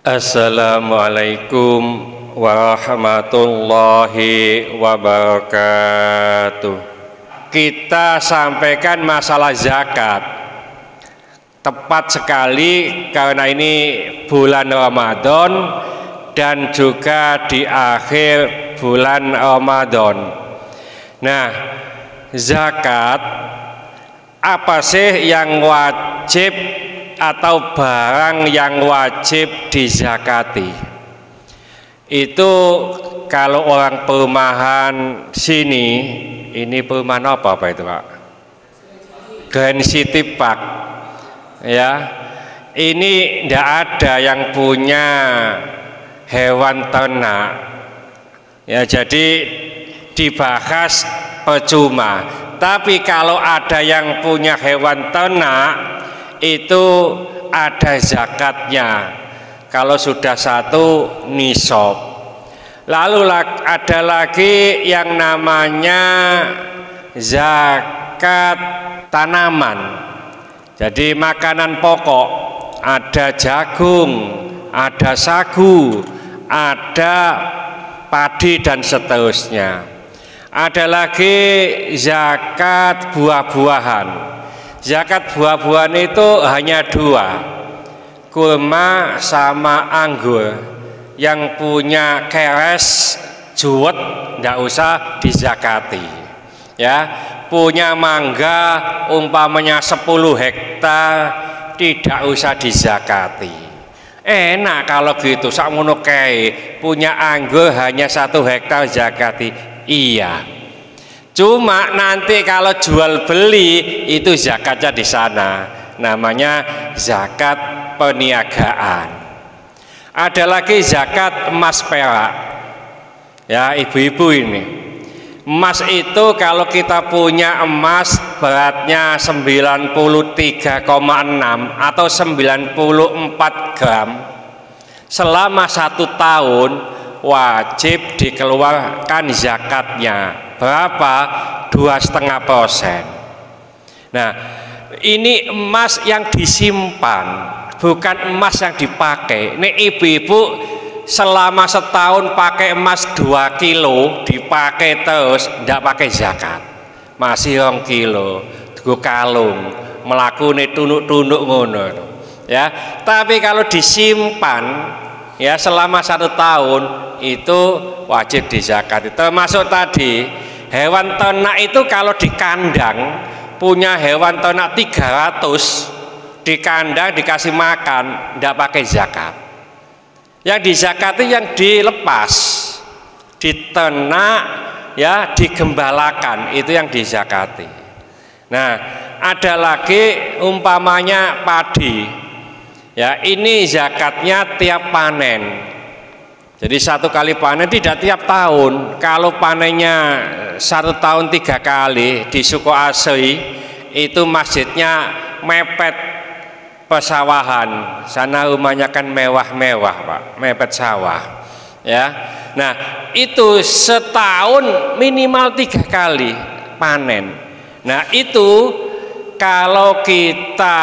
Assalamualaikum warahmatullahi wabarakatuh. Kita sampaikan masalah zakat. Tepat sekali karena ini bulan Ramadan dan juga di akhir bulan Ramadan. Nah, zakat apa sih yang wajib atau barang yang wajib dizakati? Itu kalau orang perumahan sini, ini perumahan apa itu Pak? Grand City Park ya, ini tidak ada yang punya hewan ternak ya, jadi dibahas percuma. Tapi kalau ada yang punya hewan ternak itu ada zakatnya kalau sudah satu nisab. Lalu ada lagi yang namanya zakat tanaman, jadi makanan pokok, ada jagung, ada sagu, ada padi dan seterusnya. Ada lagi zakat buah-buahan. Zakat buah-buahan itu hanya dua, kurma sama anggur. Yang punya keres juwet tidak usah dizakati ya. Punya mangga umpamanya 10 hektar tidak usah dizakati. Enak kalau gitu, sakmono kae. Punya anggur hanya 1 hektar zakati. Iya, cuma nanti kalau jual beli itu zakatnya di sana, namanya zakat perniagaan. Ada lagi zakat emas perak ya, ibu-ibu ini. Emas itu kalau kita punya emas beratnya 93,6 atau 94 gram selama 1 tahun wajib dikeluarkan zakatnya. Berapa? 2,5%. Nah, ini emas yang disimpan, bukan emas yang dipakai. Ini ibu-ibu selama setahun pakai emas 2 kilo dipakai terus, tidak pakai zakat. Masih 2 kilo, tuku kalung, melakune tunuk-tunuk ngono ya. Tapi kalau disimpan ya selama 1 tahun itu wajib dizakati. Termasuk tadi hewan ternak itu kalau di kandang, punya hewan ternak 300 di kandang dikasih makan, tidak pakai zakat. Yang dizakati yang dilepas, diternak ya, digembalakan, itu yang dizakati. Nah, ada lagi umpamanya padi ya, ini zakatnya tiap panen. Jadi 1 kali panen, tidak tiap tahun. Kalau panennya 1 tahun 3 kali di suku Asri, itu masjidnya mepet pesawahan. Sana rumahnya kan mewah-mewah Pak, mepet sawah ya. Nah, itu setahun minimal 3 kali panen. Nah, itu kalau kita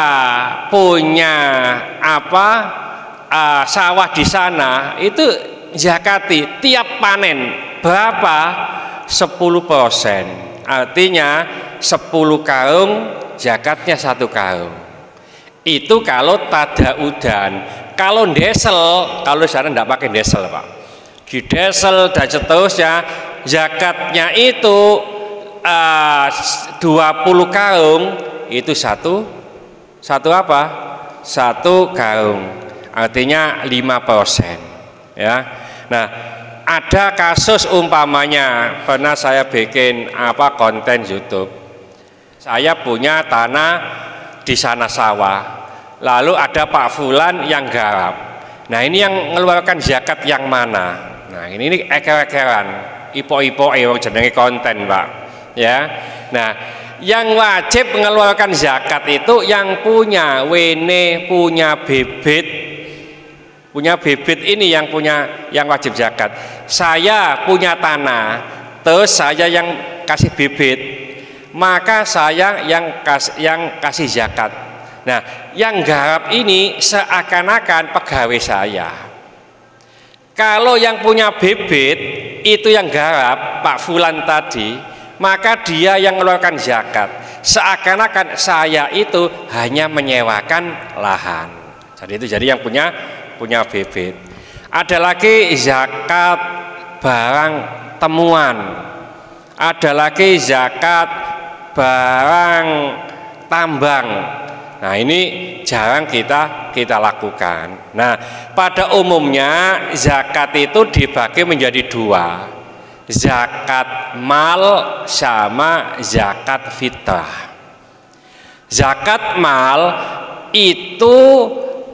punya sawah di sana, itu zakati tiap panen berapa? 10%. Artinya 10 karung zakatnya 1 karung. Itu kalau tada udan. Kalau desel, kalau sana tidak pakai desel Pak, di desel dan seterusnya zakatnya itu 20 karung itu satu apa? 1 karung. Artinya 5% ya. Nah, ada kasus umpamanya pernah saya bikin konten YouTube. Saya punya tanah di sana sawah, lalu ada Pak Fulan yang garap. Nah, ini yang mengeluarkan zakat yang mana? Nah, ini eker-ekeran, ipo-ipo yang jenenge konten Pak ya. Nah, yang wajib mengeluarkan zakat itu yang punya wene, punya bibit ini yang wajib zakat. Saya punya tanah, terus saya yang kasih bibit, maka saya yang kasih zakat. Nah, yang garap ini seakan-akan pegawai saya. Kalau yang punya bibit itu yang garap Pak Fulan tadi, maka dia yang mengeluarkan zakat. Seakan-akan saya itu hanya menyewakan lahan. Jadi yang punya bibit. Ada lagi zakat barang temuan. Ada lagi zakat barang tambang. Nah, ini jarang kita lakukan. Nah, pada umumnya zakat itu dibagi menjadi dua, zakat mal sama zakat fitrah. Zakat mal itu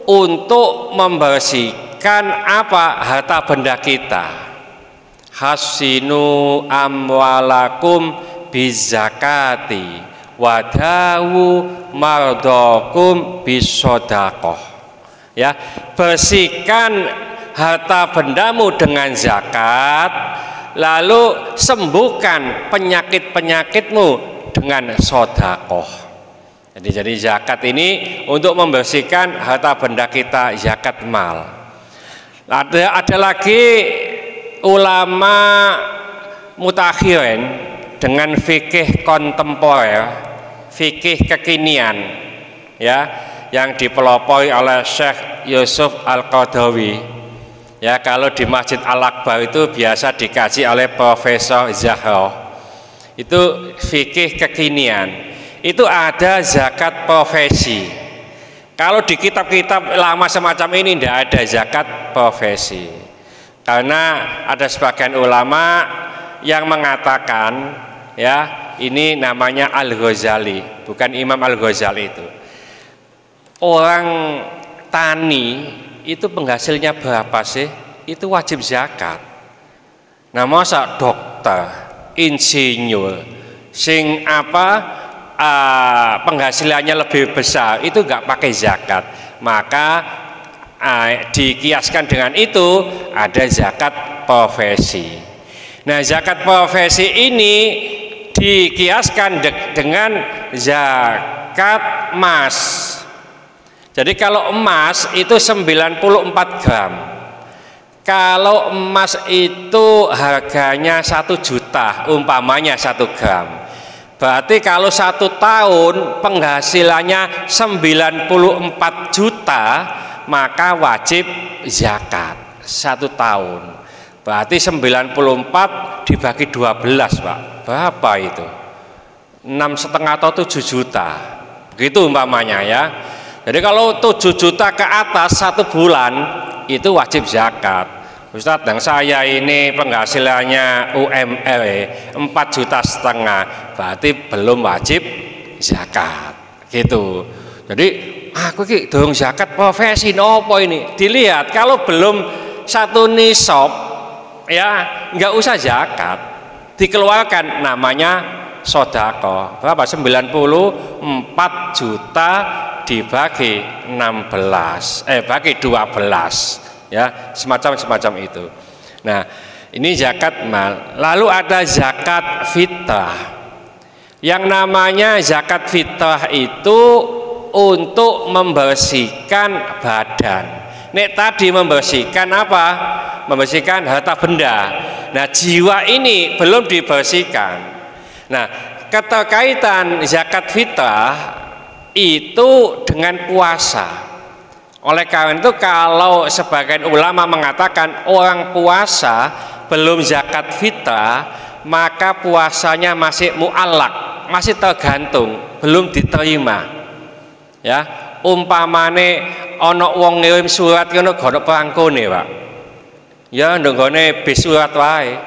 untuk membersihkan harta benda kita. Hasinu amwalakum bizakati wadawu mardokum bisodaqoh. Ya, bersihkan harta bendamu dengan zakat, lalu sembuhkan penyakit-penyakitmu dengan sodakoh. Jadi zakat ini untuk membersihkan harta benda kita, zakat mal. Ada lagi ulama mutakhirin dengan fikih kontemporer, fikih kekinian, ya, yang dipelopori oleh Syekh Yusuf Al-Qadawi. Ya, kalau di Masjid Al-Akbar itu biasa dikaji oleh Profesor Zahra. Itu fikih kekinian. Itu ada zakat profesi. Kalau di kitab-kitab lama semacam ini tidak ada zakat profesi. Karena ada sebagian ulama yang mengatakan, ya, ini namanya Al-Ghazali, bukan Imam Al-Ghazali itu. Orang tani itu penghasilnya berapa sih? Itu wajib zakat. Nah, masa dokter, insinyur, sing penghasilannya lebih besar itu nggak pakai zakat, maka dikiaskan dengan itu ada zakat profesi. Nah, zakat profesi ini dikiaskan dengan zakat emas. Jadi kalau emas itu 94 gram. Kalau emas itu harganya 1 juta, umpamanya 1 gram. Berarti kalau 1 tahun penghasilannya 94 juta, maka wajib zakat 1 tahun. Berarti 94 dibagi 12, Pak. Berapa itu? 6,5 atau 7 juta. Begitu umpamanya, ya. Jadi kalau 7 juta ke atas 1 bulan itu wajib zakat. Ustadz, yang saya ini penghasilannya UMR 4,5 juta, berarti belum wajib zakat, gitu. Jadi aku ki dong zakat profesi nopo ini. Dilihat kalau belum 1 nisab, ya nggak usah zakat, dikeluarkan namanya sodako. Berapa? 94 juta dibagi 16, bagi 12. Ya, semacam itu. Nah, ini zakat mal. Lalu ada zakat fitrah. Yang namanya zakat fitrah itu untuk membersihkan badan. Nek tadi membersihkan apa? Membersihkan harta benda. Nah, jiwa ini belum dibersihkan. Nah, keterkaitan zakat fitrah itu dengan puasa. Oleh karena itu kalau sebagian ulama mengatakan orang puasa belum zakat fitrah, maka puasanya masih mu'allak, masih tergantung, belum diterima. Ya, umpamane ana wong ngirim surat ngono gono perangkone, Pak. Ya ndonggone bis surat wae.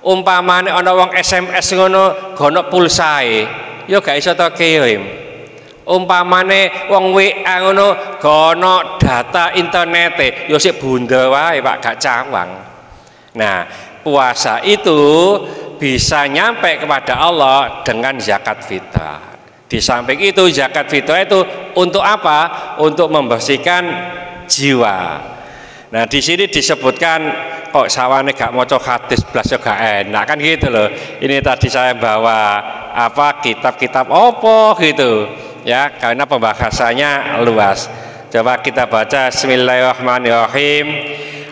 Umpamane ana wong SMS ngono gono pulsae, ya gak iso kirim. Umpamane wong WA ngono gono data internete, ya sik bundel wae, Pak, gak cawang. Nah, puasa itu bisa nyampe kepada Allah dengan zakat fitrah. Di samping itu zakat fitrah itu untuk apa? Untuk membersihkan jiwa. Nah, di sini disebutkan kok sawane gak maca hadis blas yo gak enak kan gitu loh. Ini tadi saya bawa kitab-kitab opo gitu. Ya, karena pembahasannya luas. Coba kita baca Bismillahirrahmanirrahim.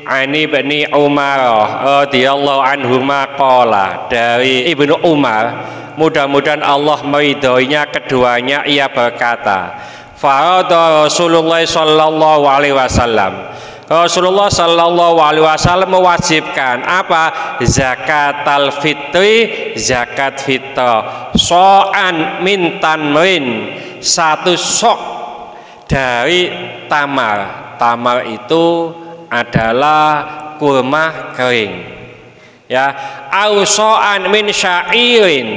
Ani bani Umar radhiyallahu anhuma qala, dari Ibnu Umar, mudah-mudahan Allah meridhoinya keduanya, ia berkata, farada Rasulullah sallallahu alaihi wasallam, Rasulullah sallallahu alaihi wasallam mewajibkan apa? Zakatal fitri, zakat fitrah, so'an min tanrin, satu sok dari tamar. Tamar itu adalah kurma kering, ya, au so'an min syairin,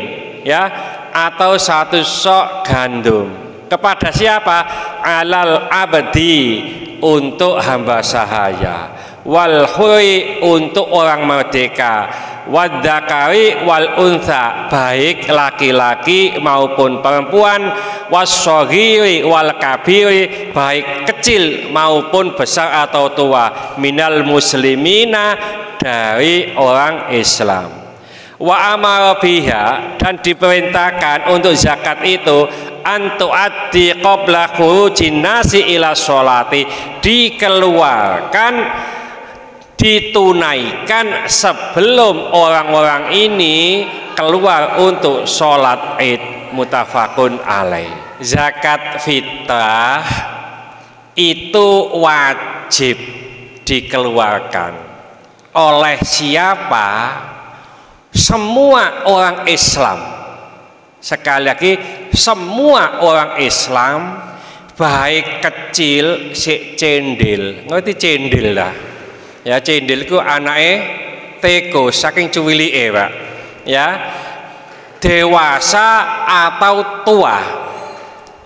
ya, atau satu sok gandum. Kepada siapa? Alal abdi, untuk hamba sahaya, wal huri, untuk orang merdeka, wadzakari wal untha, baik laki-laki maupun perempuan, wassogiri wal kabiri, baik kecil maupun besar atau tua, minal muslimina, dari orang Islam. Wa amara biha, dan diperintahkan untuk zakat itu antu'addi qabla khurujin nasi ila sholati, dikeluarkan, ditunaikan sebelum orang-orang ini keluar untuk sholat id, mutafakun alaih. Zakat fitrah itu wajib dikeluarkan oleh siapa? Semua orang Islam. Sekali lagi, semua orang Islam, baik kecil si cendil, ngerti cendil lah, ya, cendil itu anaknya teko saking cuwilike, Pak, ya, dewasa atau tua,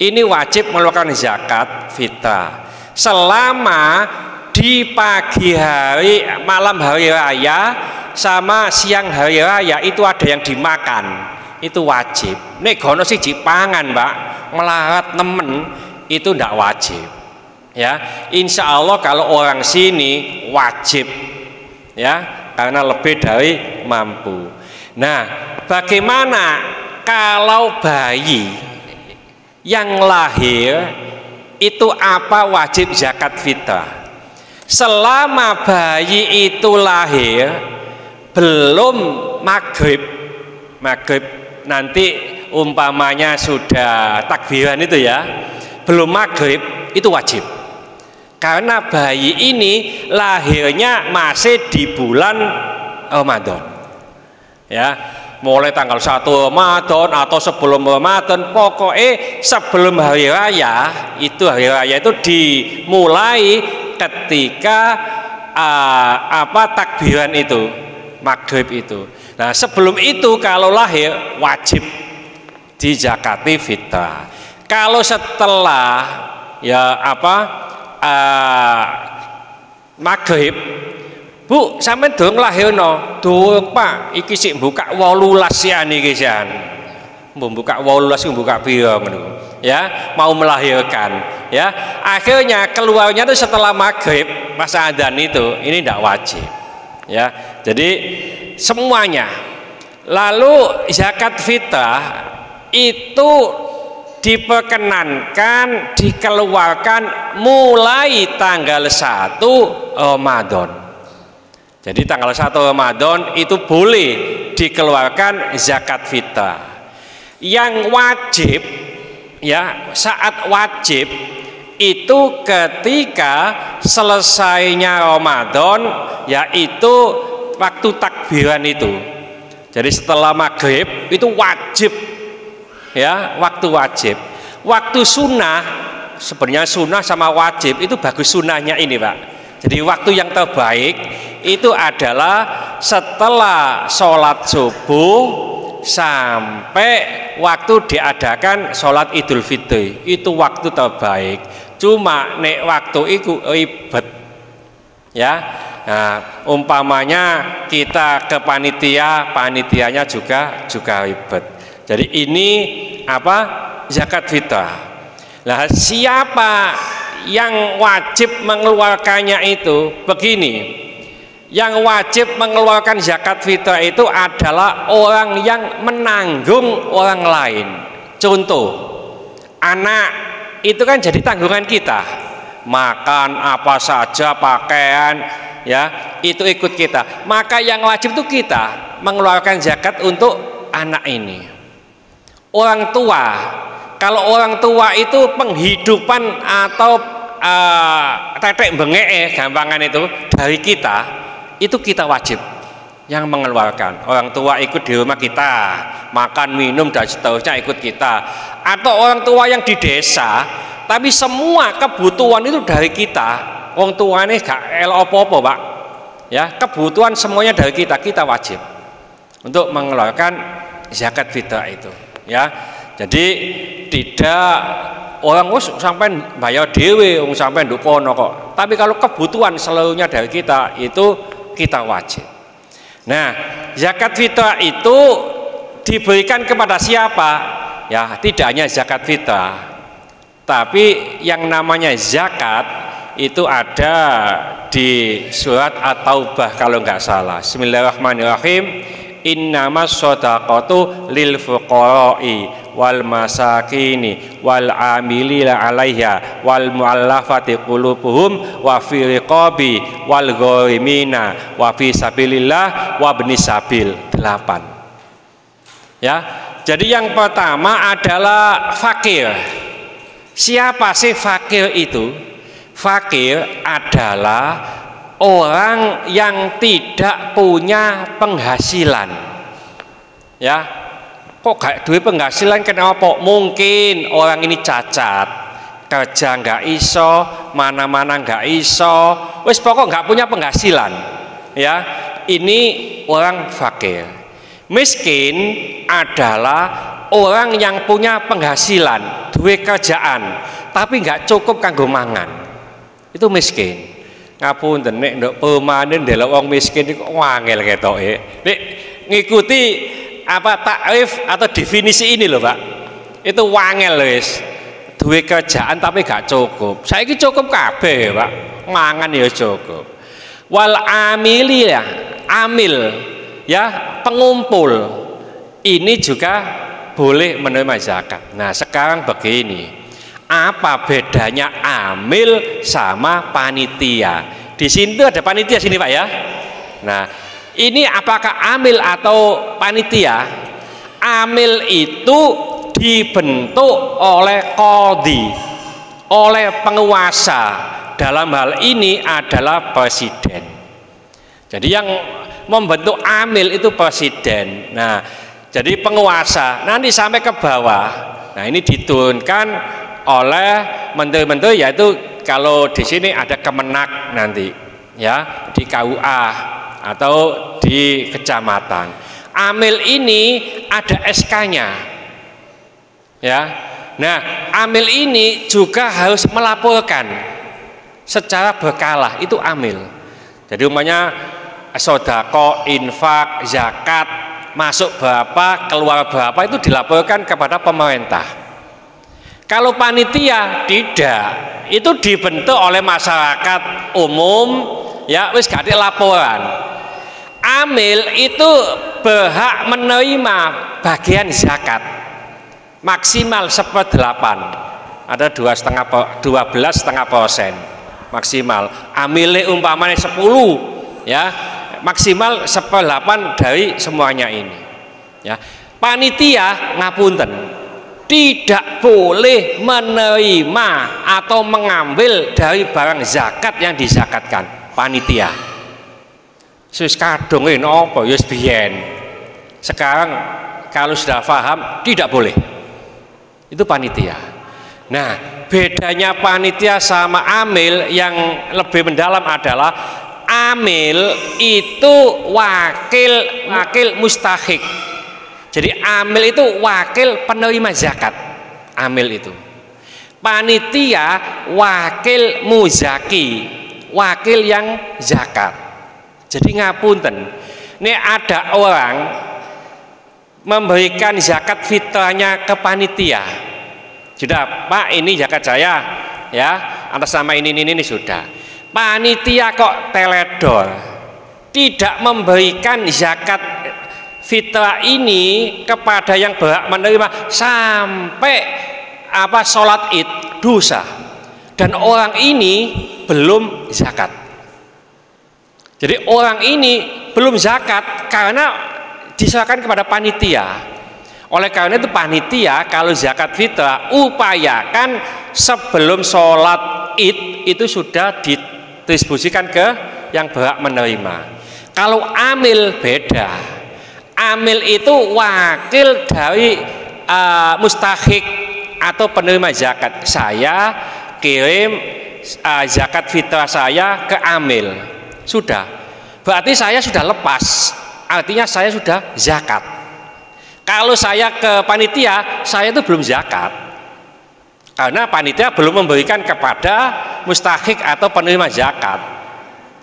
ini wajib mengeluarkan zakat fitrah selama di pagi hari, malam hari raya sama siang hari raya itu ada yang dimakan, itu wajib. Nek gono siji pangan, Pak, melarat nemen, itu ndak wajib, ya. Insya Allah kalau orang sini wajib, ya, karena lebih dari mampu. Nah, bagaimana kalau bayi yang lahir itu apa wajib zakat fitrah? Selama bayi itu lahir belum maghrib nanti umpamanya sudah takbiran itu, ya, belum maghrib, itu wajib, karena bayi ini lahirnya masih di bulan Ramadan, ya, mulai tanggal 1 Ramadan atau sebelum Ramadan, pokoknya sebelum hari raya. Itu hari raya itu dimulai ketika takbiran itu, maghrib itu. Nah, sebelum itu kalau lahir wajib dizakati fitrah. Kalau setelah, ya, maghrib, Bu, sampean durung lahirno? Durung, Pak. Iki sik buka 18 sian iki sian. Buka 18 buka piro ngono. Ya, mau melahirkan, ya. Akhirnya keluarnya itu setelah maghrib, pas adzan itu, ini tidak wajib, ya. Jadi semuanya. Lalu zakat fitrah itu diperkenankan dikeluarkan mulai tanggal 1 Ramadan. Jadi tanggal 1 Ramadan itu boleh dikeluarkan zakat fitrah. Yang wajib, ya, saat wajib itu ketika selesainya Ramadan, yaitu waktu takbiran itu. Jadi setelah maghrib itu wajib, ya, waktu wajib. Waktu sunnah, sebenarnya sunnah sama wajib itu bagus sunnahnya ini, Pak. Jadi waktu yang terbaik itu adalah setelah sholat subuh sampai waktu diadakan sholat Idul Fitri, itu waktu terbaik. Cuma nek waktu itu ribet, ya. Nah, umpamanya kita ke panitianya juga ribet. Jadi ini zakat fitrah. Nah, siapa yang wajib mengeluarkannya itu? Begini, yang wajib mengeluarkan zakat fitrah itu adalah orang yang menanggung orang lain. Contoh, anak itu kan jadi tanggungan kita, makan apa saja, pakaian, ya, itu ikut kita. Maka yang wajib itu kita mengeluarkan zakat untuk anak ini. Orang tua, kalau orang tua itu penghidupan atau tetek bengek gampangan itu dari kita, itu kita wajib yang mengeluarkan. Orang tua ikut di rumah kita, makan minum dan seterusnya ikut kita. Atau orang tua yang di desa, tapi semua kebutuhan itu dari kita. Orang tua ini gak elok apa-apa, Pak. Ya, kebutuhan semuanya dari kita, kita wajib untuk mengeluarkan zakat fitrah itu. Ya, jadi tidak orang sampai bayar dewe, sampai ndukono kok. Tapi kalau kebutuhan seluruhnya dari kita, itu kita wajib. Nah, zakat fitrah itu diberikan kepada siapa? Ya, tidak hanya zakat fitrah, tapi yang namanya zakat itu ada di surat At-Taubah kalau nggak salah. Bismillahirrahmanirrahim. Innamas shadaqatu lil fuqara'i wal masakini wal amilina 'alaiha wal mu'allafati qulubuhum wa fi riqabi wal gharimina wa fi sabilillah wa ibnis sabil. 8. Ya. Jadi yang pertama adalah fakir. Siapa sih fakir itu? Fakir adalah orang yang tidak punya penghasilan. Ya, kok gak duwe penghasilan kenapa? Mungkin orang ini cacat, kerja nggak iso, mana-mana nggak iso, wis pokok nggak punya penghasilan. Ya, ini orang fakir. Miskin adalah orang yang punya penghasilan, duwe kerjaan, tapi nggak cukup kanggo mangan. Itu miskin. Ngapunten nek nduk pemanen ndelok wong miskin iku wangel ketoke. Nek ngikuti apa takrif atau definisi ini loh, Pak. Itu wangel wis. Duwe kerjaan tapi gak cukup. Saiki cukup kabeh, Pak. Mangan ya cukup. Wal amili ya, amil ya, pengumpul. Ini juga boleh menerima zakat. Nah, sekarang begini. Apa bedanya amil sama panitia? Di sini tuh ada panitia sini, Pak, ya. Nah, ini apakah amil atau panitia? Amil itu dibentuk oleh qadhi, oleh penguasa. Dalam hal ini adalah presiden. Jadi yang membentuk amil itu presiden. Nah, jadi penguasa nanti sampai ke bawah. Nah, ini diturunkan oleh menteri-menteri, yaitu kalau di sini ada Kemenak nanti, ya, di KUA atau di kecamatan. Amil ini ada SK-nya, ya. Nah, amil ini juga harus melaporkan secara berkala, itu amil. Jadi umpamanya sodako, infak, zakat, masuk berapa, keluar berapa, itu dilaporkan kepada pemerintah. Kalau panitia tidak, itu dibentuk oleh masyarakat umum, ya, wis gak ada laporan. Amil itu berhak menerima bagian zakat maksimal 1/8, ada 12,5% maksimal. Amilnya umpamanya 10, ya, maksimal 1/8 dari semuanya ini. Ya, panitia ngapunten, tidak boleh menerima atau mengambil dari barang zakat yang dizakatkan. Panitia sus kadung ini apa yus biyen. Sekarang kalau sudah paham tidak boleh, itu panitia. Nah, bedanya panitia sama amil yang lebih mendalam adalah amil itu wakil mustahik. Jadi amil itu wakil penerima zakat. Amil itu. Panitia wakil muzaki, wakil yang zakat. Jadi ngapunten, ini ada orang memberikan zakat fitrahnya ke panitia. Sudah, Pak, ini zakat saya, ya, atas nama ini sudah. Panitia kok teledor, tidak memberikan zakat fitrah ini kepada yang berhak menerima sampai sholat id, dosa. Dan orang ini belum zakat. Jadi orang ini belum zakat karena diserahkan kepada panitia. Oleh karena itu panitia kalau zakat fitrah upayakan sebelum sholat id itu sudah didistribusikan ke yang berhak menerima. Kalau amil beda. Amil itu wakil dari mustahik atau penerima zakat. Saya kirim zakat fitrah saya ke amil. Sudah. Berarti saya sudah lepas. Artinya saya sudah zakat. Kalau saya ke panitia, saya itu belum zakat. Karena panitia belum memberikan kepada mustahik atau penerima zakat.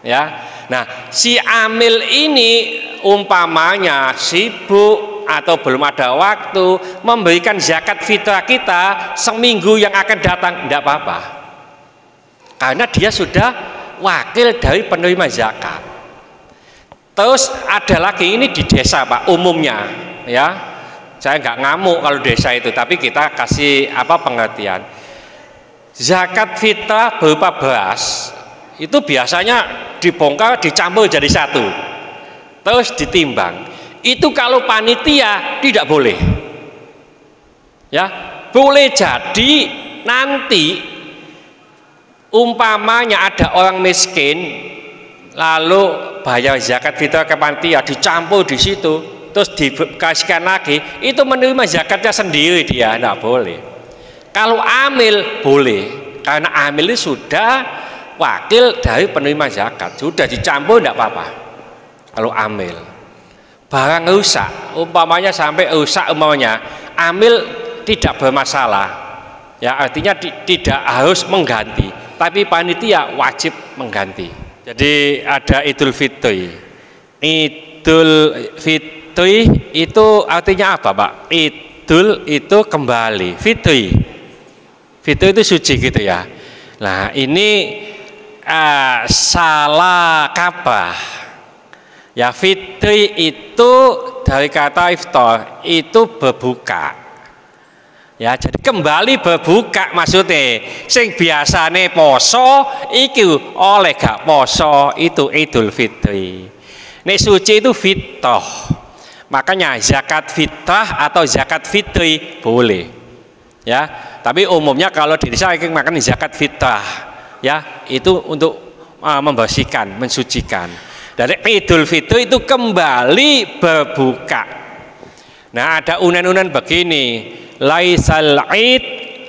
Ya. Nah, si amil ini umpamanya sibuk atau belum ada waktu memberikan zakat fitrah kita seminggu yang akan datang, tidak apa-apa. Karena dia sudah wakil dari penerima zakat. Terus ada lagi ini di desa Pak, umumnya ya. Saya nggak ngamuk kalau desa itu, tapi kita kasih pengertian. Zakat fitrah berupa beras itu biasanya dibongkar, dicampur jadi satu, terus ditimbang. Itu kalau panitia tidak boleh. Ya, boleh jadi nanti umpamanya ada orang miskin lalu bayar zakat fitrah ke panitia, dicampur di situ. Terus dikasihkan lagi, itu menerima zakatnya sendiri, dia tidak boleh. Kalau amil boleh, karena amil itu sudah wakil dari penerima zakat, sudah dicampur tidak apa-apa. Kalau amil barang rusak, umpamanya sampai rusak, umpamanya amil tidak bermasalah, ya artinya tidak harus mengganti, tapi panitia wajib mengganti. Jadi ada Idul Fitri. Idul Fitri itu artinya apa Pak? Idul itu kembali, Fitri itu suci gitu ya. Nah ini salah kaprah ya. Fitri itu dari kata iftar, itu berbuka ya, jadi kembali berbuka maksudnya. Sing biasane poso iki oleh gak poso, itu Idul Fitri. Nek suci itu fitrah. Makanya zakat fitrah atau zakat fitri boleh ya, tapi umumnya kalau di desa makan zakat fitrah ya, itu untuk membersihkan, mensucikan. Dari Idul Fitri itu kembali berbuka. Nah ada unen-unen begini, laisal id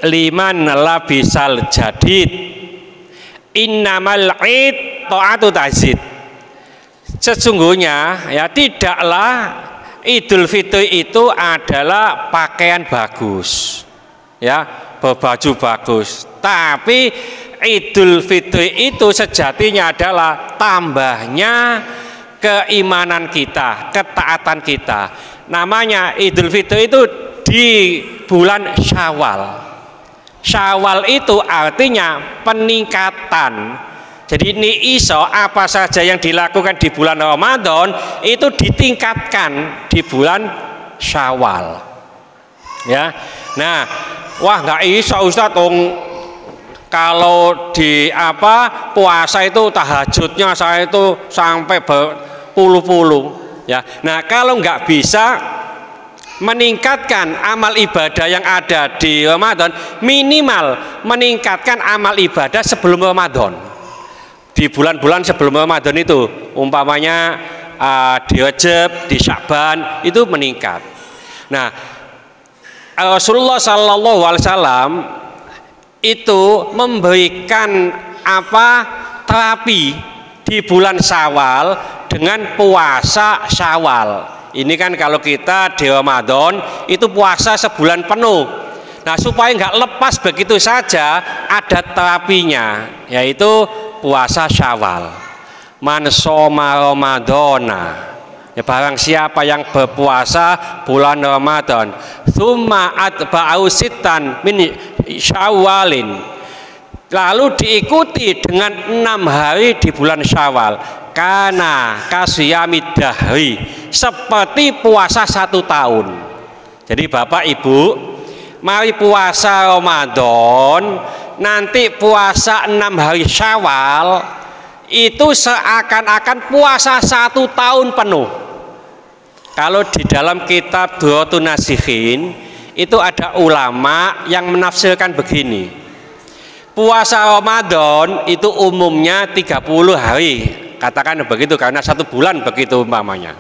liman labisal jadid, innamal id ta'atu tazid. Sesungguhnya ya tidaklah Idul Fitri itu adalah pakaian bagus ya, berbaju bagus, tapi Idul Fitri itu sejatinya adalah tambahnya keimanan kita, ketaatan kita. Namanya Idul Fitri itu di bulan Syawal. Syawal itu artinya peningkatan. Jadi ini iso apa saja yang dilakukan di bulan Ramadan itu ditingkatkan di bulan Syawal. Ya. Nah, wah nggak iso Ustadz, kalau di puasa itu tahajudnya saya itu sampai berpuluh-puluh ya. Nah, kalau nggak bisa meningkatkan amal ibadah yang ada di Ramadan, minimal meningkatkan amal ibadah sebelum Ramadan. Di bulan-bulan sebelum Ramadan itu, umpamanya di Rajab, di Sya'ban itu meningkat. Nah, Rasulullah Sallallahu Alaihi Wasallam itu memberikan terapi di bulan Syawal dengan puasa Syawal. Ini kan kalau kita di Ramadan itu puasa sebulan penuh. Nah supaya nggak lepas begitu saja, ada terapinya, yaitu puasa Syawal. Man shoma Ramadana, ya barang siapa yang berpuasa bulan Ramadan, tsumma atba'u sittan min Syawalin, lalu diikuti dengan 6 hari di bulan Syawal, kana kasiyamid dahri, seperti puasa 1 tahun. Jadi Bapak Ibu, mari puasa Ramadan, nanti puasa 6 hari Syawal, itu seakan-akan puasa 1 tahun penuh. Kalau di dalam kitab Duratun Nasikhin itu ada ulama yang menafsirkan begini, puasa Ramadan itu umumnya 30 hari, katakan begitu, karena 1 bulan begitu umpamanya.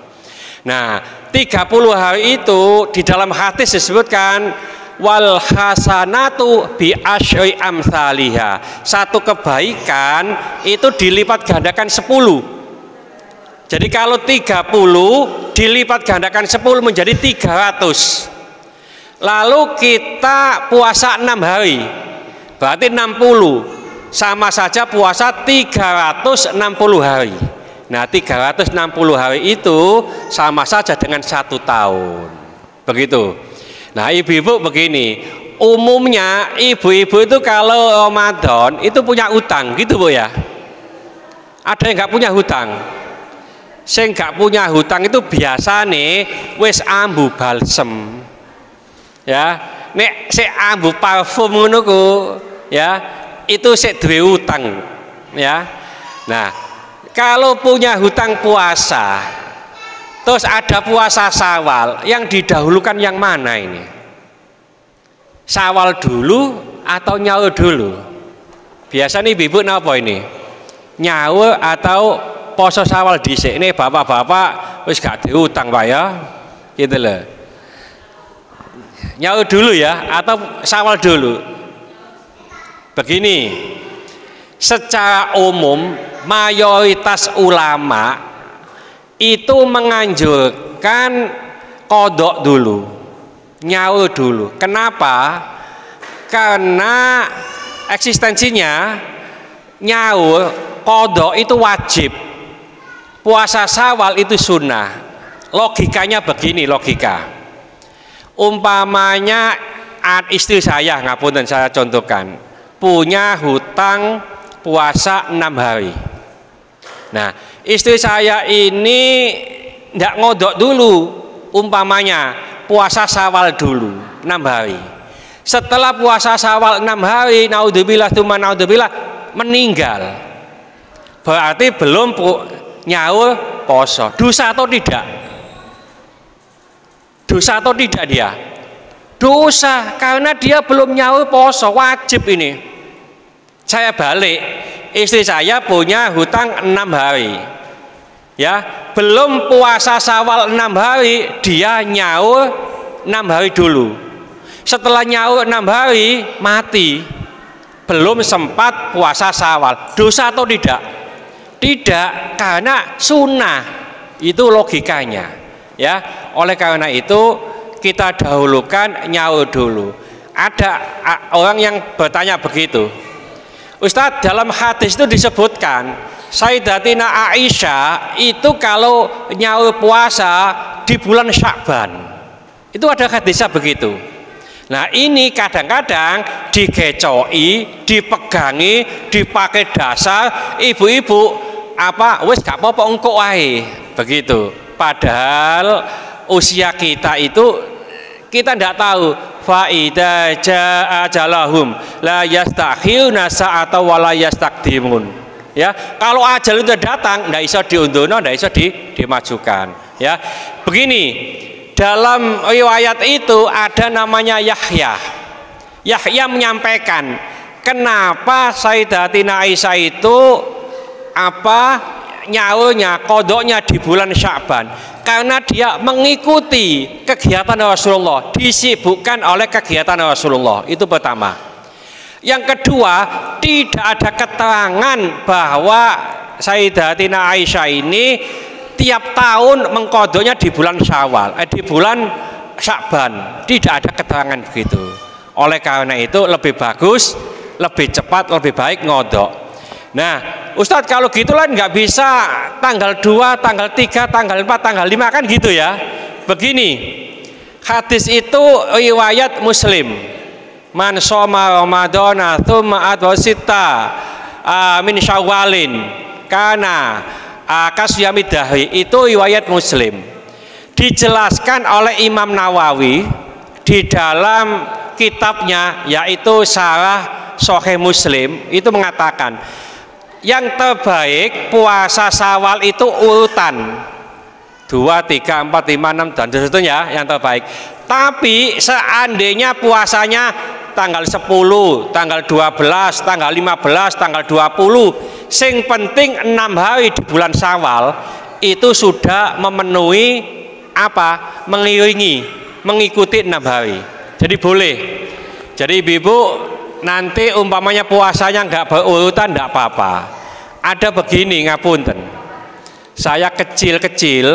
Nah 30 hari itu di dalam hadis disebutkan wal hasanatu bi asyri amsalihha, satu kebaikan itu dilipat gandakan 10. Jadi kalau 30 dilipat gandakan 10 menjadi 300. Lalu kita puasa 6 hari, berarti 60, sama saja puasa 360 hari. Nah 360 hari itu sama saja dengan 1 tahun, begitu. Nah ibu-ibu begini, umumnya ibu-ibu itu kalau Ramadan itu punya utang gitu Bu ya. Ada yang nggak punya hutang? Saya nggak punya hutang itu biasa nih wis ambu balsem ya, nek saya ambu parfum ngono ku ya, itu saya duwe utang ya. Nah kalau punya hutang puasa terus ada puasa Syawal, yang didahulukan yang mana ini? Syawal dulu atau nyawa dulu? Biasanya ibu-ibu napa ini? Nyawa atau poso Syawal dhisik? Ini bapak-bapak wis gak diutang Pak ya, gitu loh. Nyawa dulu ya atau Syawal dulu? Begini, secara umum mayoritas ulama itu menganjurkan kodok dulu, nyawa dulu. Kenapa? Karena eksistensinya nyawa, kodok itu wajib, puasa Syawal itu sunnah. Logikanya begini, logika. Umpamanya istri saya, ngapunten saya contohkan, punya hutang puasa 6 hari. Nah istri saya ini tidak ngodok dulu, umpamanya puasa Syawal dulu 6 hari. Setelah puasa Syawal 6 hari, naudzubillah tsumma naudzubillah, meninggal, berarti belum nyawa poso. Dosa atau tidak? Dosa atau tidak dia? Dosa, karena dia belum nyawa poso, wajib ini. Saya balik, istri saya punya hutang 6 hari ya, belum puasa Syawal 6 hari, dia nyawa 6 hari dulu. Setelah nyawa 6 hari mati, belum sempat puasa Syawal. Dosa atau tidak? Tidak, karena sunnah. Itu logikanya ya. Oleh karena itu kita dahulukan nyawa dulu. Ada orang yang bertanya begitu, Ustadz, dalam hadis itu disebutkan Sayyidatina Aisyah itu kalau nyawa puasa di bulan Sya'ban. Itu ada hadisnya begitu. Nah ini kadang-kadang digecoi, dipegangi, dipakai dasar ibu-ibu apa wis gak apa-apa engko wae begitu. Padahal usia kita itu kita tidak tahu. Faida jaa ajalahum la yastakhiruna sa'ata wa la yastaqdimun. Ya, kalau ajal itu datang ndak iso diundono, ndak iso dimajukan. Ya. Begini, dalam riwayat itu ada namanya Yahya. Yahya menyampaikan, kenapa Sayyidatina Aisyah itu nyawanya, kodoknya di bulan Sya'ban? Karena dia mengikuti kegiatan Rasulullah, disibukkan oleh kegiatan Rasulullah. Itu pertama. Yang kedua, tidak ada keterangan bahwa Sayyidatina Aisyah ini tiap tahun mengkodoknya di bulan Syawal, di bulan Sya'ban. Tidak ada keterangan begitu. Oleh karena itu lebih bagus, lebih cepat, lebih baik ngodok. Nah Ustadz, kalau gitu kan nggak bisa tanggal 2, tanggal 3, tanggal 4, tanggal 5 kan gitu ya. Begini, hadis itu riwayat Muslim. Man shoma Ramadana tsumma adwasita min Syawalin kana kasyamid dahri, itu riwayat Muslim. Dijelaskan oleh Imam Nawawi di dalam kitabnya yaitu Syarah Sahih Muslim, itu mengatakan yang terbaik puasa Syawal itu urutan 2, 3, 4, 5, 6 dan seterusnya yang terbaik. Tapi seandainya puasanya tanggal 10, tanggal 12, tanggal 15, tanggal 20, sing penting 6 hari di bulan Syawal itu sudah memenuhi apa? Mengiringi, mengikuti 6 hari. Jadi boleh. Jadi ibu nanti umpamanya puasanya nggak berurutan nggak apa-apa. Ada begini, ngapunten. Saya kecil-kecil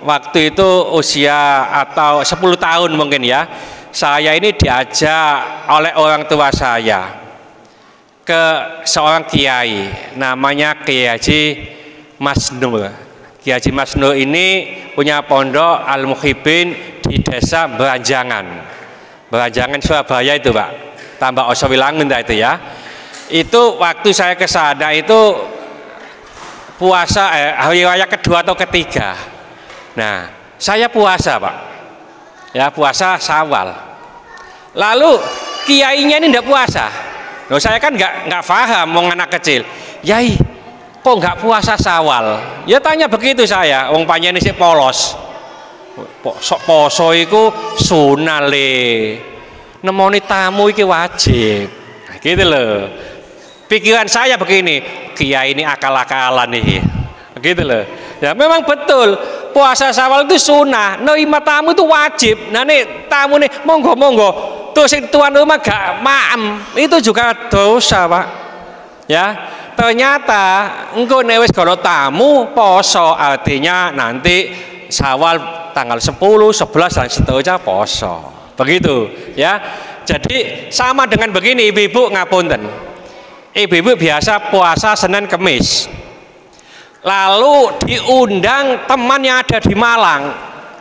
waktu itu usia atau 10 tahun mungkin ya, saya ini diajak oleh orang tua saya ke seorang kiai namanya Kiai Haji Mas Nur. Kiai Haji Mas Nur ini punya pondok Al-Muhibin di desa Beranjangan, Beranjangan Surabaya itu Pak, tambah Osowilangun itu ya. Itu waktu saya ke sana itu puasa hari raya kedua atau ketiga. Nah, saya puasa Pak, ya puasa Syawal. Lalu kiainya ini tidak puasa. Loh, saya kan nggak paham, mau anak kecil. Yai, kok nggak puasa Syawal? Ya tanya begitu saya. Wong panjenengan sih polos. Sok poso iku sunah le. Nemoni tamu iki wajib. Nah, gitu loh. Pikiran saya begini, kiai ini akal-akalan nih, gitu loh. Ya memang betul, puasa Syawal itu sunnah, nerima tamu itu wajib. Nah nih tamu nih monggo-monggo, terus tuan rumah gak maem, itu juga dosa Pak. Ya ternyata engkau newes kalau tamu poso, artinya nanti Syawal tanggal 10, 11 dan seterusnya poso, begitu ya. Jadi sama dengan begini, ibu-ibu ngapunten. Ibu-ibu biasa puasa Senin Kemis, lalu diundang teman yang ada di Malang,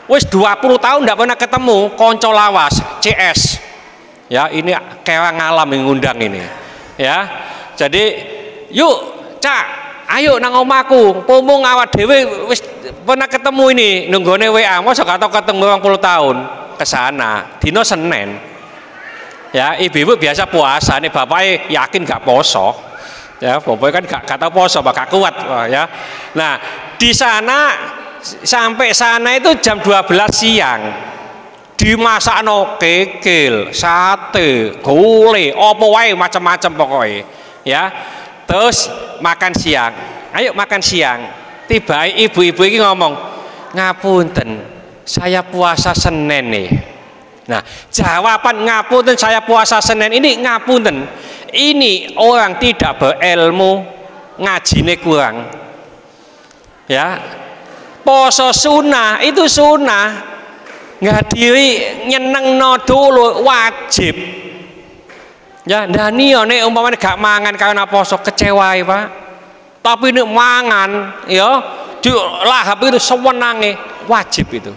wis 20 tahun tidak pernah ketemu, konco lawas CS ya, ini kayak ngalam yang ngundang ini ya. Jadi yuk cak, ayo nang omaku, pomong awak dewe wis pernah ketemu ini nunggone WA, masa gak tau ketemu 20 tahun ke sana dino Senin. Ya, ibu-ibu biasa puasa nih, bapaknya yakin gak poso. Ya, bapaknya kan gak tahu poso, gak kuat ya. Nah, di sana sampai sana itu jam 12 siang. Dimasakno kekil, sate, gulai, opo wae macam-macam pokoknya. Ya. Terus makan siang. Ayo makan siang. Tiba ibu-ibu ini ngomong, "Ngapunten, saya puasa Senin nih." Nah, jawaban ngapunten saya puasa Senin ini ngapunten. Ini orang tidak berilmu, ngajine kurang. Ya. Poso sunnah itu sunnah. Ngadiri nyenengno dulu wajib. Ya, ndani yo nek umpamane gak mangan karena poso kecewa Pak. Tapi nek mangan ya dilahap itu sewenange wajib itu.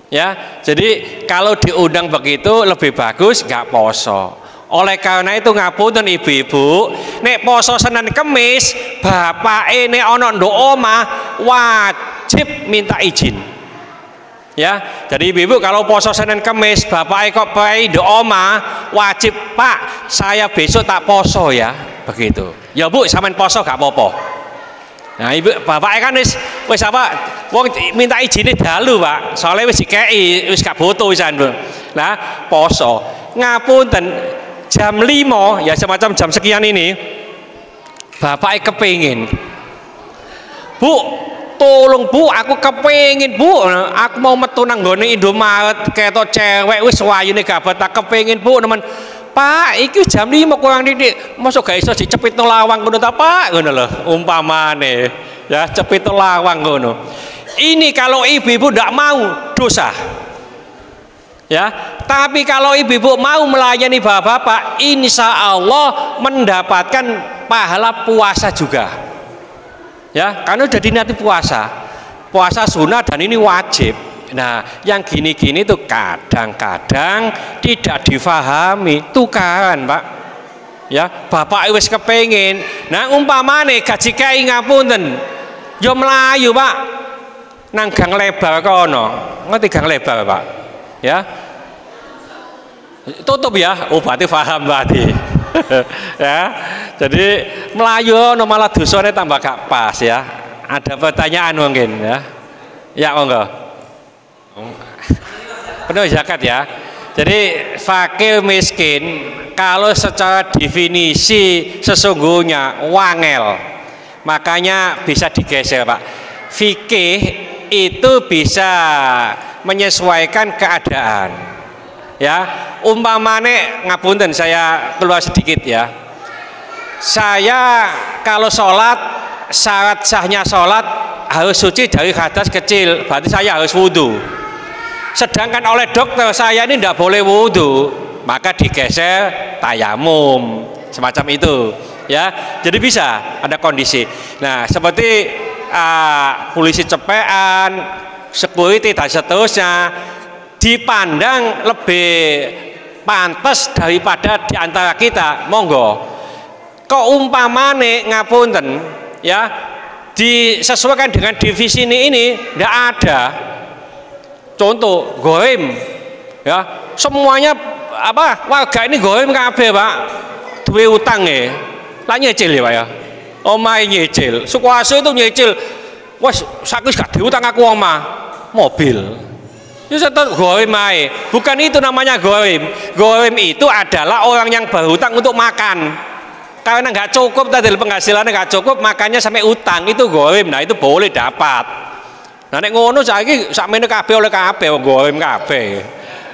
Ya, jadi kalau diundang begitu lebih bagus nggak poso. Oleh karena itu ngapunten ibu-ibu, nek poso Senin Kemis, bapak nek ana ndok omah wajib minta izin. Ya, jadi ibu-ibu kalau poso Senin Kemis, bapak kok bae ndok omah wajib, Pak, saya besok tak poso ya, begitu. Ya Bu, sampean poso gak apa-apa. Nah, ibu bapak kan wis apa wong minta izine dalu Pak, soalnya wis dikei wis gak butuh wisan Bu. Nah, poso ngapunten jam 5 ya semacam jam sekian ini bapak kepengin, Bu, tolong Bu, aku kepengin Bu, aku mau metu nang nggone Indomaret ketok cewek wis wayune gak betah, kepengin Bu teman. Pak, iki jam 5 kurang didik, mosok gak iso dicepitno lawang ngono ta Pak, ngono lho umpamane ya, cepitno lawang ngono. Ini kalau ibu-ibu ndak mau dosa ya, tapi kalau ibu-ibu mau melayani bapak-bapak, insya Allah mendapatkan pahala puasa juga ya, karena udah dinati puasa sunnah dan ini wajib. Nah, yang gini-gini tuh kadang-kadang tidak difahami, tukaran Pak ya, bapak wis kepengin. Nah, umpamane gaji kiai ngapunten yo melayu Pak nang gang lebar kono, ngerti gang lebar Pak ya, tutup ya, oh berarti paham berarti Ya, jadi Melayu no malah dosane tambah gak pas ya. Ada pertanyaan mungkin ya? Ya monggo. Penuh zakat ya. Jadi fakir miskin kalau secara definisi sesungguhnya wangel, makanya bisa digeser Pak. Fikih itu bisa menyesuaikan keadaan. Ya, umpamane ngapunten saya keluar sedikit ya. Saya kalau sholat syarat sahnya sholat harus suci dari hadas kecil, berarti saya harus wudhu. Sedangkan oleh dokter saya ini tidak boleh wudhu, maka digeser tayamum, semacam itu ya. Jadi bisa ada kondisi. Nah seperti polisi cepean, security dan seterusnya dipandang lebih pantas daripada diantara kita, monggo. Kok umpamane ngapunten ya, disesuaikan dengan divisi ini tidak ada. Contoh goim ya, semuanya apa warga ini goim kabeh Pak, duwe utang ya, lah nyicil ya Pak ya, omah nyicil, Sukoharjo itu nyicil, wes saiki gak diutang aku omah, mobil. Itu tetap goim ae. Bukan itu namanya goim. Goim itu adalah orang yang berhutang untuk makan. Karena nggak cukup tadi penghasilannya nggak cukup, makanya sampai utang, itu goim. Nah itu boleh dapat. Nah nek ngono saiki sakmene kabeh oleh kabeh goim kabeh.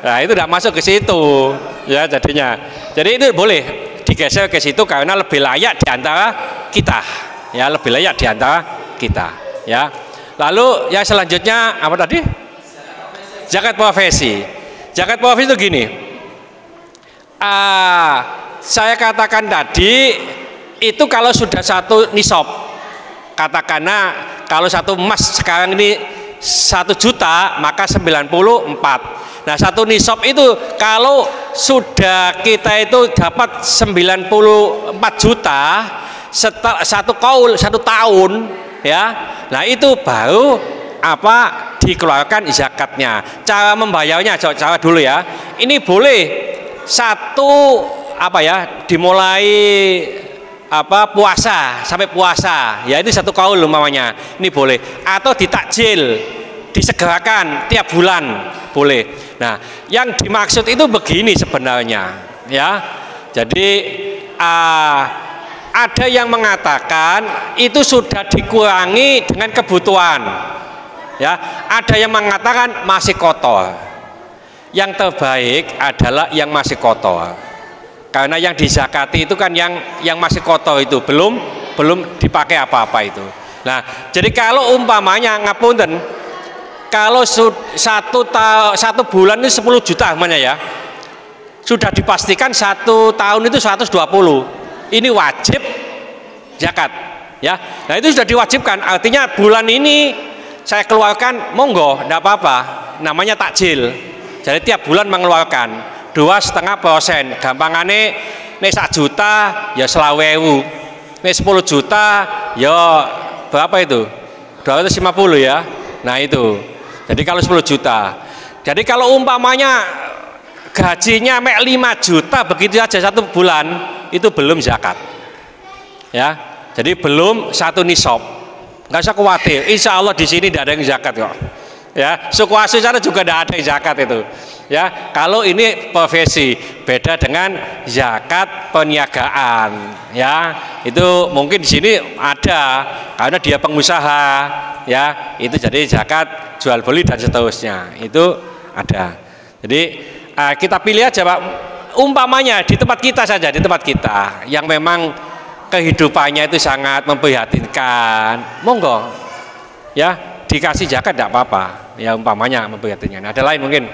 Nah itu tidak masuk ke situ ya jadinya. Jadi itu boleh digeser ke situ karena lebih layak diantara kita. Ya lebih layak diantara kita. Ya. Lalu yang selanjutnya apa tadi? Zakat profesi. Zakat profesi itu gini. Saya katakan tadi itu kalau sudah satu nisab, katakanlah kalau satu emas sekarang ini 1 juta maka 94. Nah satu nisab itu kalau sudah kita itu dapat 94 juta satu kaul 1 tahun ya. Nah itu baru apa dikeluarkan zakatnya. Cara membayarnya cara dulu ya. Ini boleh satu apa ya, dimulai apa puasa sampai puasa ya, ini 1 kaul umpamanya, ini boleh, atau ditakjil, disegerakan tiap bulan boleh. Nah yang dimaksud itu begini sebenarnya ya. Jadi ada yang mengatakan itu sudah dikurangi dengan kebutuhan ya, ada yang mengatakan masih kotor. Yang terbaik adalah yang masih kotor, karena yang dizakati itu kan yang masih kotor itu belum dipakai apa-apa itu. Nah jadi kalau umpamanya ngapunten, kalau satu bulan itu 10 juta namanya ya, sudah dipastikan 1 tahun itu 120, ini wajib zakat ya. Nah itu sudah diwajibkan, artinya bulan ini saya keluarkan monggo, tidak apa-apa, namanya takjil. Jadi tiap bulan mengeluarkan 2,5%. Gampangane nek 1 juta ya 20.000, nek 10 juta ya berapa itu? 250 ya. Nah itu. Jadi kalau 10 juta. Jadi kalau umpamanya gajinya mek 5 juta begitu aja 1 bulan, itu belum zakat. Ya. Jadi belum 1 nisab. Enggak usah khawatir. Insya Allah di sini tidak ada yang zakat kok. Ya, Sukoharjo sana juga tidak ada yang zakat itu. Ya, kalau ini profesi beda dengan zakat perniagaan. Ya, itu mungkin di sini ada karena dia pengusaha. Ya, itu jadi zakat jual beli dan seterusnya. Itu ada. Jadi kita pilih aja Pak. Umpamanya di tempat kita saja, di tempat kita yang memang kehidupannya itu sangat memprihatinkan, monggo ya dikasih zakat tidak apa-apa ya, umpamanya memprihatinkan. Ada lain mungkin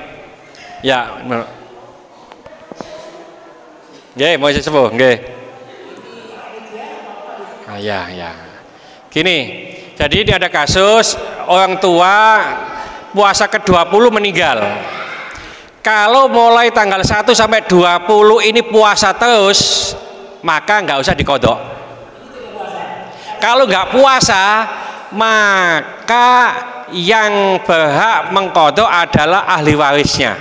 ya, nggih mau sesepuh nggih. Ya gini, jadi ini ada kasus orang tua puasa ke-20 meninggal. Kalau mulai tanggal 1 sampai 20 ini puasa terus, maka nggak usah dikodok. Kalau nggak puasa, maka yang berhak mengkodok adalah ahli warisnya.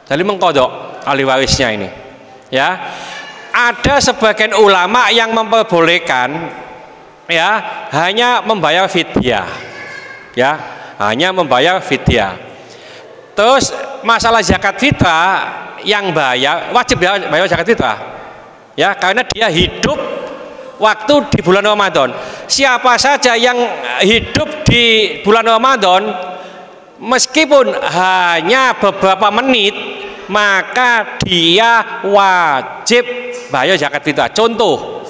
Jadi mengkodok ahli warisnya ini, ya. ada sebagian ulama yang memperbolehkan ya hanya membayar fidyah, ya hanya membayar fidyah. Terus masalah zakat fitrah yang wajib bayar zakat fitrah, ya karena dia hidup waktu di bulan Ramadan. Siapa saja yang hidup di bulan Ramadan meskipun hanya beberapa menit, maka dia wajib bayar zakat fitrah. Contoh,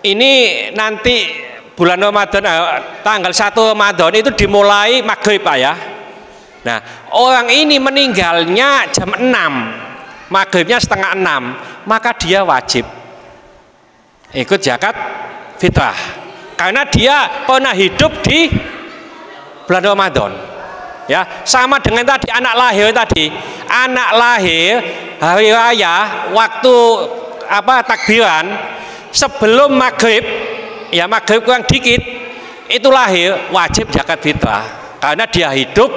ini nanti bulan Ramadan tanggal 1 Ramadan itu dimulai maghrib Pak ya. Nah, orang ini meninggalnya jam 6, maghribnya setengah 6, maka dia wajib ikut zakat fitrah karena dia pernah hidup di bulan Ramadan. Ya, sama dengan tadi anak lahir hari raya waktu takbiran sebelum maghrib, ya maghrib kurang dikit itu lahir, wajib zakat fitrah karena dia hidup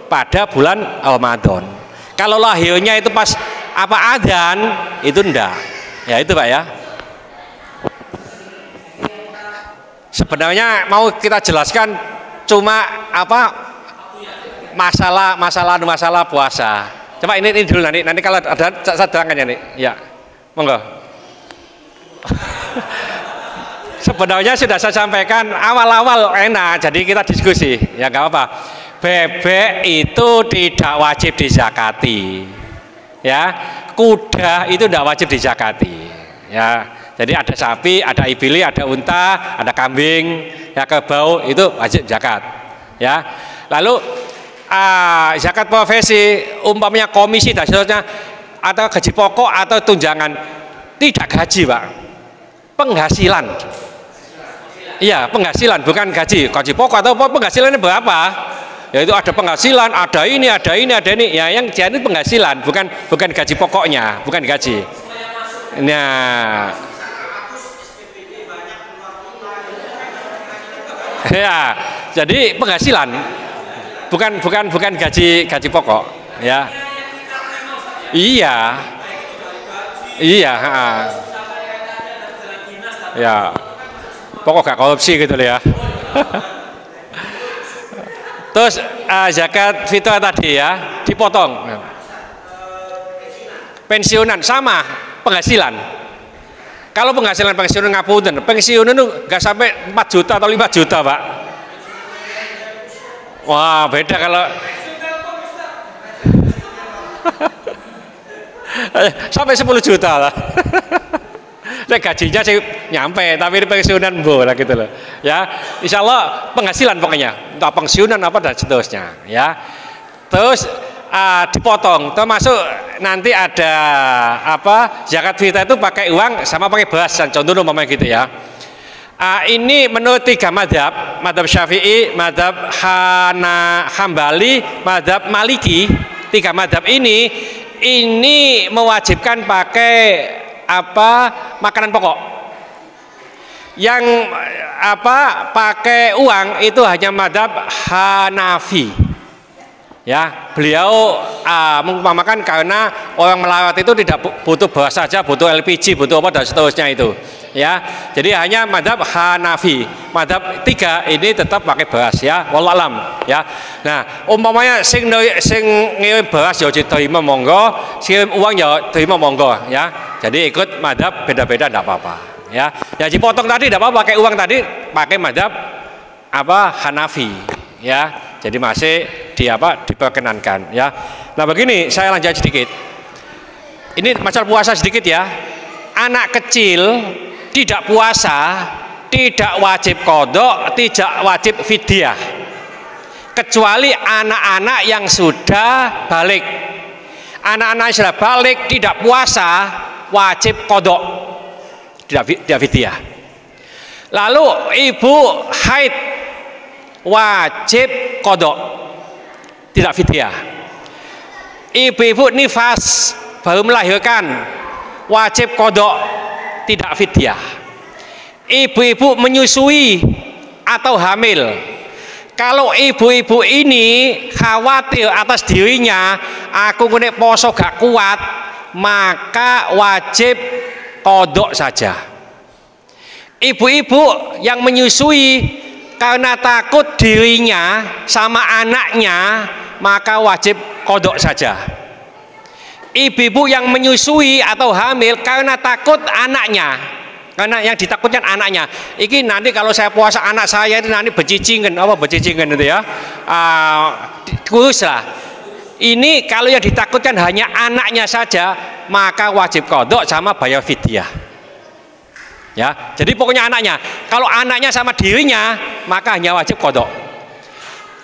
pada bulan Ramadan. Kalau lahirnya itu pas adzan itu enggak. Ya itu Pak ya. Sebenarnya mau kita jelaskan cuma masalah puasa. Coba ini dulu nanti kalau ada saya terangkan ya nih. Ya. Monggo. Sebenarnya sudah saya sampaikan awal-awal enak, jadi kita diskusi. Ya enggak apa-apa. Bebek itu tidak wajib dizakati, ya. Kuda itu tidak wajib dizakati, ya. Jadi ada sapi, ada ibili, ada unta, ada kambing, ya kerbau itu wajib zakat, ya. Lalu zakat profesi, umpamanya komisi dan seterusnya, atau gaji pokok atau tunjangan, tidak gaji Pak, penghasilan. Iya penghasilan, bukan gaji pokok atau penghasilannya berapa? Yaitu ada penghasilan, ada ini, ya yang jadi penghasilan, bukan gaji pokoknya, bukan gaji. Nah, ya, jadi penghasilan, bukan gaji pokok, ya. Iya, ya, pokok gak korupsi gitu loh ya. Terus zakat fitrah tadi ya dipotong. Pensiunan sama penghasilan. Kalau penghasilan ngapunten, pensiunan itu nggak sampai 4 juta atau 5 juta Pak. Wah beda kalau sampai 10 juta lah. Gajinya sih nyampe, tapi pensiunan boleh gitu loh. Ya, insya Allah penghasilan pokoknya, entah pensiunan apa dan seterusnya. Ya, terus dipotong, termasuk nanti ada zakat fitrah itu pakai uang sama pakai beras, contoh umpamanya gitu ya. Ini menurut 3 madhab Syafi'i, madhab Hambali, madhab Maliki, 3 madhab ini mewajibkan pakai makanan pokok. Yang pakai uang itu hanya madhab Hanafi. Ya, beliau mengumpamakan karena orang melawat itu tidak butuh beras saja, butuh LPG, butuh apa dan seterusnya itu. Ya, jadi hanya madhab Hanafi. Madhab 3 ini tetap pakai beras ya, wallahu alam ya. Nah, umpamanya sing ngirim beras ya diterima monggo, sing uang ya terima monggo ya. Jadi ikut madhab beda-beda tidak apa-apa ya. Ya dipotong tadi tidak apa-apa, pakai uang tadi pakai madhab Hanafi ya. Jadi masih diperkenankan ya. Nah begini saya lanjut sedikit. Ini masalah puasa sedikit ya. Anak kecil tidak puasa, tidak wajib qadha, tidak wajib fidyah. Kecuali anak-anak yang sudah balik. Anak-anak yang sudah balik tidak puasa, wajib qadha, tidak fidyah. Lalu ibu haid wajib qadha, tidak fidyah. Ibu-ibu nifas baru melahirkan wajib qadha, tidak fidyah. Ibu-ibu menyusui atau hamil, kalau ibu-ibu ini khawatir atas dirinya, aku nek poso gak kuat, maka wajib qadha saja. Ibu-ibu yang menyusui karena takut dirinya sama anaknya, maka wajib qadha saja. Ibu-ibu yang menyusui atau hamil karena takut anaknya, karena yang ditakutkan anaknya. Iki nanti kalau saya puasa anak saya itu nanti becicingen, apa becicingen itu ya, kurus lah. Ini kalau yang ditakutkan hanya anaknya saja, maka wajib qadha sama bayar fidyah. Ya, jadi pokoknya anaknya. Kalau anaknya sama dirinya, maka hanya wajib qadha.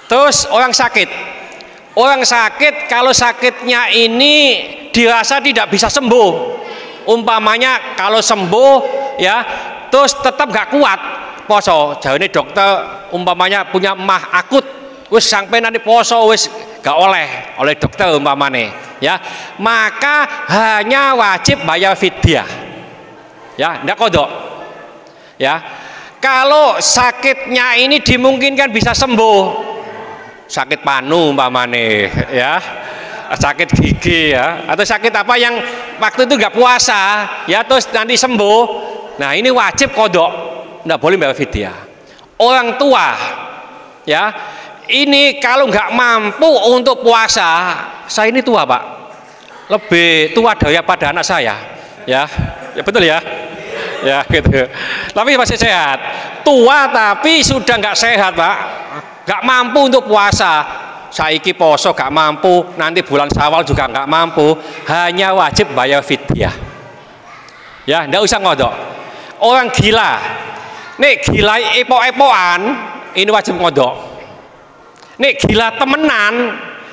Terus orang sakit kalau sakitnya ini dirasa tidak bisa sembuh, umpamanya kalau sembuh ya, terus tetap gak kuat poso, jarene dokter umpamanya punya emah akut, wis sampai nanti poso wis gak oleh dokter umpamane ya, maka hanya wajib bayar fidyah ya, ndak qadha ya. Kalau sakitnya ini dimungkinkan bisa sembuh, sakit panu umpamane ya, sakit gigi ya, atau sakit apa yang waktu itu nggak puasa ya, terus nanti sembuh, nah ini wajib qadha, nggak boleh bayar fidyah. Orang tua ya, ini kalau nggak mampu untuk puasa, saya ini tua Pak, lebih tua daripada anak saya ya, ya betul ya, ya gitu, tapi masih sehat, tua tapi sudah nggak sehat Pak, nggak mampu untuk puasa, saiki poso gak mampu, nanti bulan Syawal juga gak mampu, hanya wajib bayar fidyah ya, ndak usah qadha. Orang gila, nek gila epok-epokan ini wajib qadha, nek gila temenan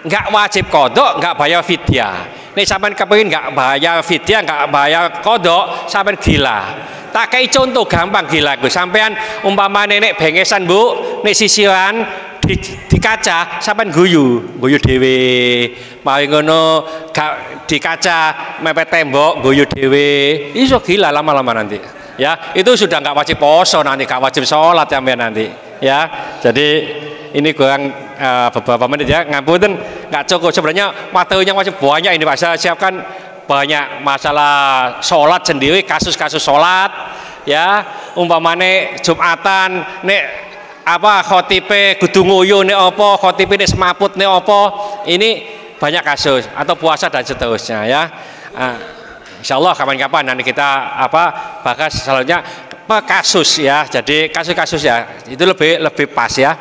gak wajib qadha, gak bayar fidyah. Nek sampean kepengin gak bayar fidyah, gak bayar qadha, sampean gila. Tak kei contoh gampang gila ku, sampean umpamane nek bengesan Bu, nek sisiran di kaca sampean guyu dhewe, mari ngono gak di kaca mepet tembok guyu dhewe, iso gila lama-lama nanti ya. Itu sudah nggak wajib poso, nanti gak wajib sholat sampean nanti ya. Jadi ini kurang beberapa menit ya, ngapunten nggak cukup sebenarnya, materinya masih banyak ini Pak. Saya siapkan banyak masalah sholat sendiri, kasus-kasus sholat ya, umpamane Jumatan nek apa khotibe kudu nguyu nek apa, khotibe nek semaput nek apa, ini banyak kasus, atau puasa dan seterusnya ya. Insyaallah kapan-kapan nanti kita bahas selanjutnya kasus ya. Jadi kasus-kasus ya itu lebih pas ya.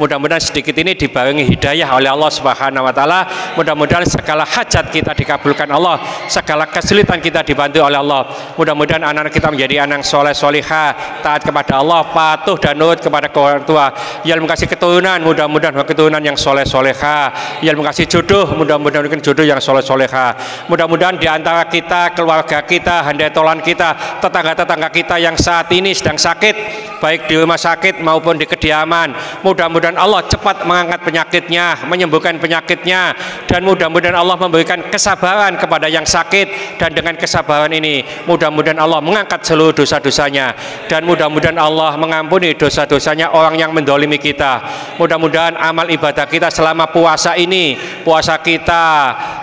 Mudah-mudahan sedikit ini dibarengi hidayah oleh Allah Subhanahu wa taala. Mudah-mudahan segala hajat kita dikabulkan Allah, segala kesulitan kita dibantu oleh Allah. Mudah-mudahan anak-anak kita menjadi anak soleh solihah, taat kepada Allah, patuh dan nurut kepada orang tua. Ya Allah kasih keturunan, mudah-mudahan keturunan yang soleh solehah. Ya Allah kasih jodoh, mudah-mudahan jodoh yang soleh solehah. Mudah-mudahan di antara kita, keluarga kita, handai tolan kita, tetangga-tetangga kita yang saat ini sedang sakit, baik di rumah sakit maupun di kediaman, mudah-mudahan Allah cepat mengangkat penyakitnya, menyembuhkan penyakitnya, dan mudah-mudahan Allah memberikan kesabaran kepada yang sakit, dan dengan kesabaran ini mudah-mudahan Allah mengangkat seluruh dosa-dosanya, dan mudah-mudahan Allah mengampuni dosa-dosanya orang yang mendolimi kita. Mudah-mudahan amal ibadah kita selama puasa ini, puasa kita,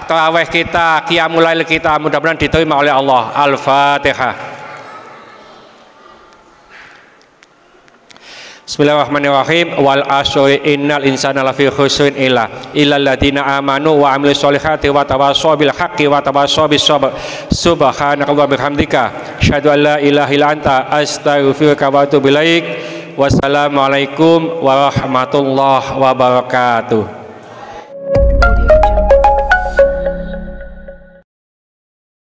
tarawih kita, qiyamul lail kita, mudah-mudahan diterima oleh Allah. Al-Fatihah. Bismillahirrahmanirrahim. Wal asri innal insana lafi khusrin illal ladzina amanu wa amilus solihati wa tawassaw bil haqqi wa tawassaw bis sabr. Subhanakallahumma wa bihamdika asyhadu an la ilaha illa anta astaghfiruka wa atubu ilaik. Wassalamualaikum warahmatullahi wabarakatuh.